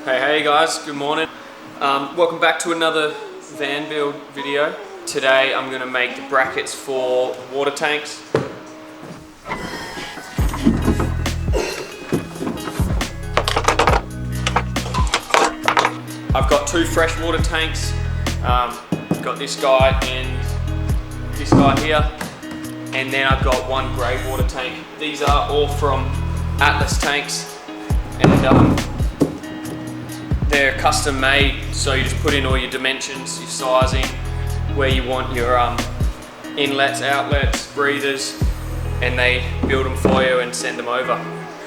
Hey guys, good morning. Welcome back to another van build video. Today I'm going to make the brackets for water tanks. I've got two fresh water tanks. Got this guy and this guy here, and then I've got one grey water tank. These are all from Atlas tanks, and they're custom made, so you just put in all your dimensions, your sizing, where you want your inlets, outlets, breathers, and they build them for you and send them over.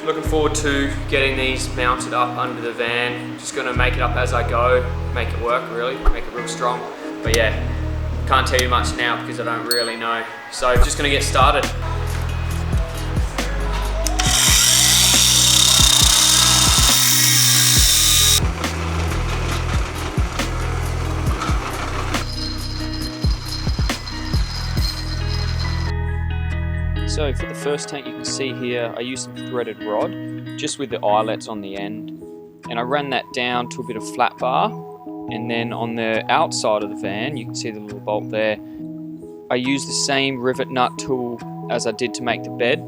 Looking forward to getting these mounted up under the van. Just gonna make it up as I go, make it work really, make it real strong. But yeah, can't tell you much now because I don't really know. So just gonna get started. So for the first tank, you can see here I used some threaded rod just with the eyelets on the end, and I ran that down to a bit of flat bar, and then on the outside of the van you can see the little bolt there. I used the same rivet nut tool as I did to make the bed,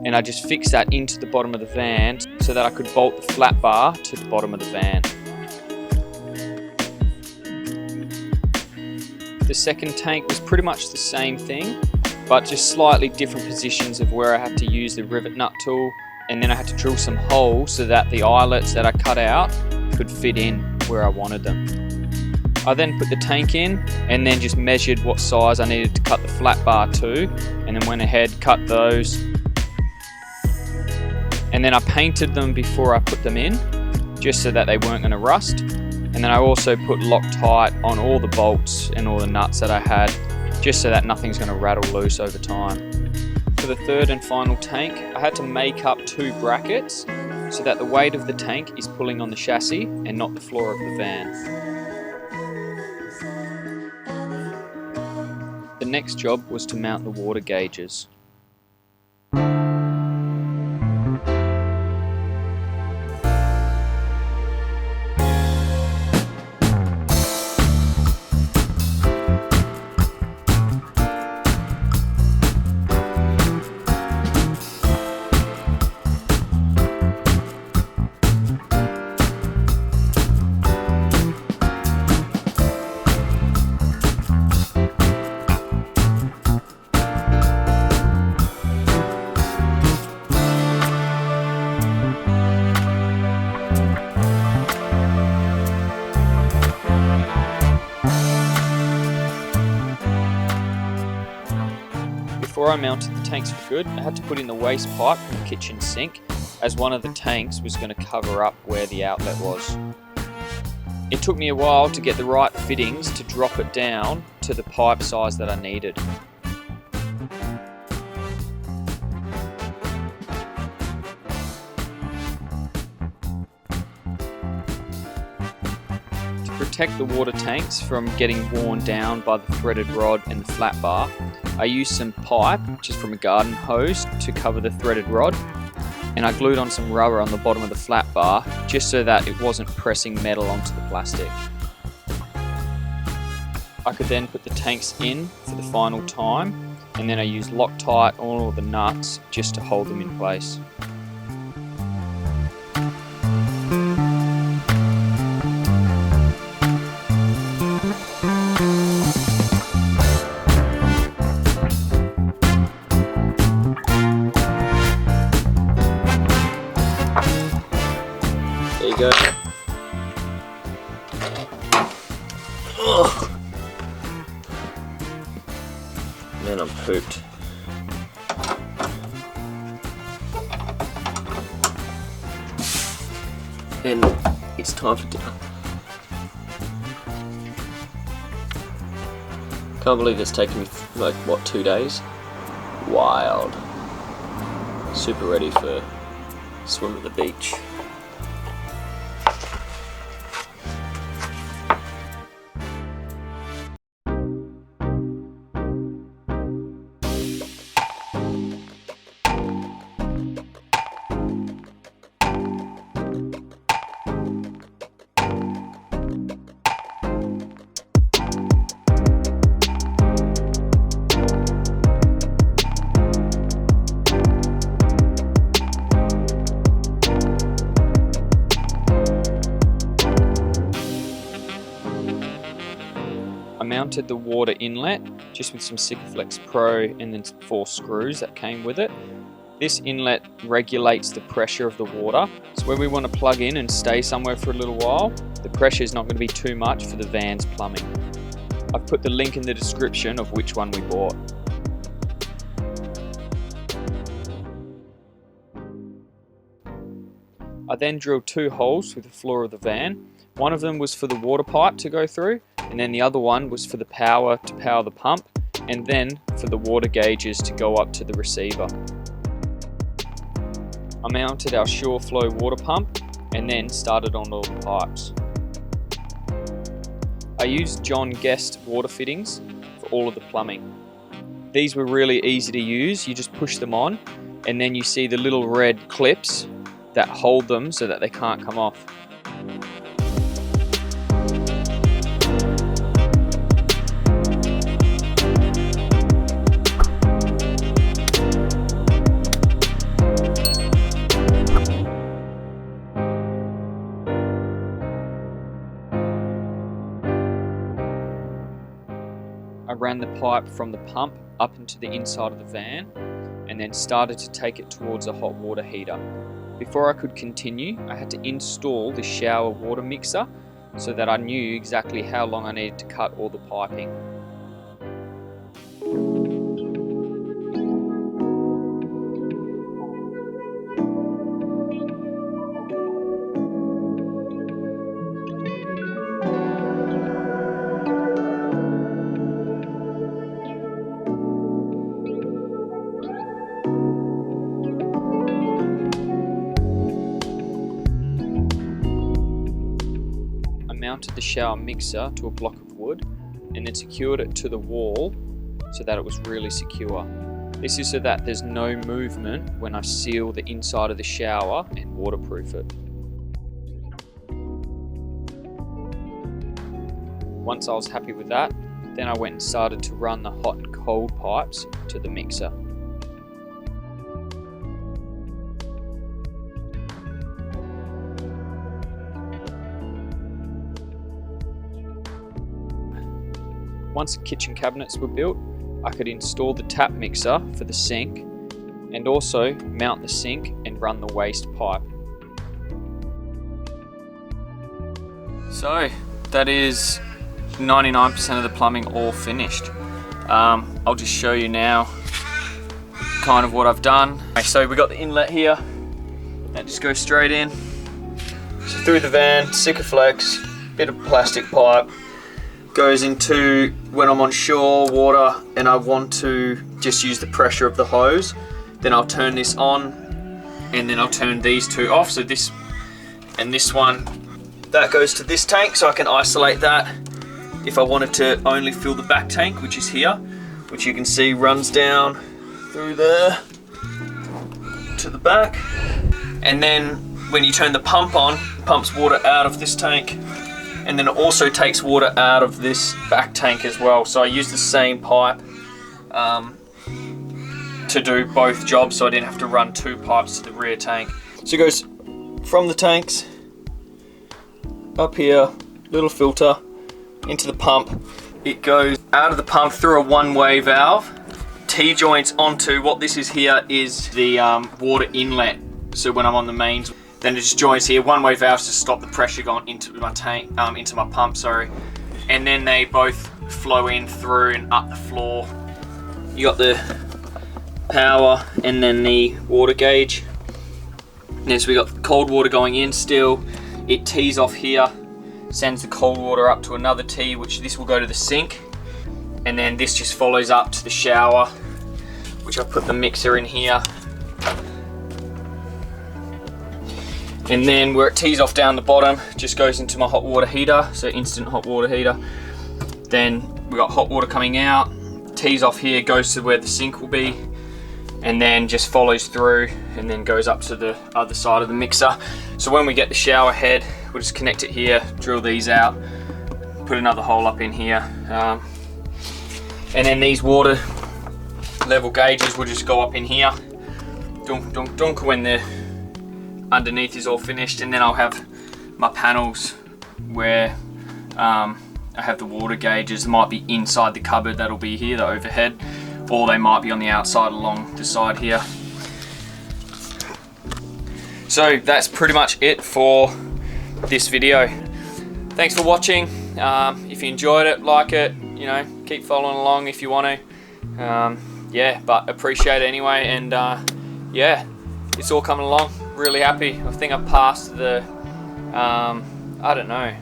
and I just fixed that into the bottom of the van so that I could bolt the flat bar to the bottom of the van. The second tank was pretty much the same thing, but just slightly different positions of where I had to use the rivet nut tool, and then I had to drill some holes so that the eyelets that I cut out could fit in where I wanted them. I then put the tank in and then just measured what size I needed to cut the flat bar to, and then went ahead, cut those, and then I painted them before I put them in just so that they weren't going to rust. And then I also put Loctite on all the bolts and all the nuts that I had, just so that nothing's going to rattle loose over time. For the third and final tank, I had to make up two brackets so that the weight of the tank is pulling on the chassis and not the floor of the van. The next job was to mount the water gauges. Before I mounted the tanks for good, I had to put in the waste pipe from the kitchen sink, as one of the tanks was going to cover up where the outlet was. It took me a while to get the right fittings to drop it down to the pipe size that I needed. To protect the water tanks from getting worn down by the threaded rod and the flat bar, I used some pipe, just from a garden hose, to cover the threaded rod, and I glued on some rubber on the bottom of the flat bar just so that it wasn't pressing metal onto the plastic. I could then put the tanks in for the final time, and then I used Loctite on all the nuts just to hold them in place. There you go. Ugh. Man, I'm pooped. And it's time for dinner. Can't believe it's taken me like, what, 2 days? Wild. Super ready for a swim at the beach. mounted the water inlet just with some Sikaflex Pro and then 4 screws that came with it. This inlet regulates the pressure of the water, so when we want to plug in and stay somewhere for a little while, the pressure is not going to be too much for the van's plumbing. I've put the link in the description of which one we bought. I then drilled 2 holes through the floor of the van. One of them was for the water pipe to go through, and then the other one was for the power to power the pump, and then for the water gauges to go up to the receiver. I mounted our SureFlow water pump and then started on all the pipes. I used John Guest water fittings for all of the plumbing. These were really easy to use. You just push them on and then you see the little red clips that hold them so that they can't come off. I ran the pipe from the pump up into the inside of the van and then started to take it towards a hot water heater. Before I could continue, I had to install the shower water mixer so that I knew exactly how long I needed to cut all the piping. Mounted the shower mixer to a block of wood and then secured it to the wall so that it was really secure. This is so that there's no movement when I seal the inside of the shower and waterproof it. Once I was happy with that, then I went and started to run the hot and cold pipes to the mixer. Once the kitchen cabinets were built, I could install the tap mixer for the sink and also mount the sink and run the waste pipe. So that is 99% of the plumbing all finished. I'll just show you now kind of what I've done. So we got the inlet here, that just goes straight in. So through the van, Sikaflex, bit of plastic pipe. Goes into when I'm on shore water and I want to just use the pressure of the hose, then I'll turn this on and then I'll turn these 2 off. So this and this one, that goes to this tank, so I can isolate that if I wanted to only fill the back tank, which is here, which you can see runs down through there to the back. And then when you turn the pump on, it pumps water out of this tank, and then it also takes water out of this back tank as well. So I use the same pipe to do both jobs, so I didn't have to run 2 pipes to the rear tank. So it goes from the tanks up here, little filter, into the pump. It goes out of the pump through a one-way valve, T-joints onto what this is here is the water inlet. So when I'm on the mains, then it just joins here, one-way valves to stop the pressure going into my tank, into my pump, sorry. And then they both flow in through and up the floor. You got the power and then the water gauge. And so we got cold water going in still. It tees off here, sends the cold water up to another tee, which this will go to the sink. And then this just follows up to the shower, which I put the mixer in here. And then where it tees off down the bottom, just goes into my hot water heater, so instant hot water heater. Then we got hot water coming out, tees off here, goes to where the sink will be, and then just follows through and then goes up to the other side of the mixer. So when we get the shower head, we'll just connect it here, drill these out, put another hole up in here. And then these water level gauges will just go up in here, dunk, dunk, dunk, when the underneath is all finished. And then I'll have my panels where I have the water gauges. They might be inside the cupboard that'll be here, the overhead, or they might be on the outside along the side here. So that's pretty much it for this video. Thanks for watching. If you enjoyed it, like it, you know, keep following along if you want to. Yeah, but appreciate it anyway, and yeah, it's all coming along. Really happy. I think I've passed the, I don't know,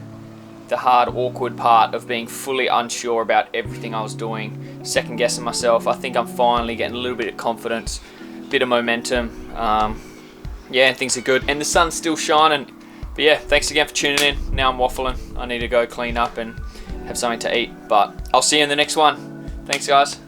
the hard, awkward part of being fully unsure about everything I was doing, second guessing myself. I think I'm finally getting a little bit of confidence, bit of momentum. Yeah, things are good, and the sun's still shining. But yeah, thanks again for tuning in. Now I'm waffling. I need to go clean up and have something to eat, but I'll see you in the next one. Thanks, guys.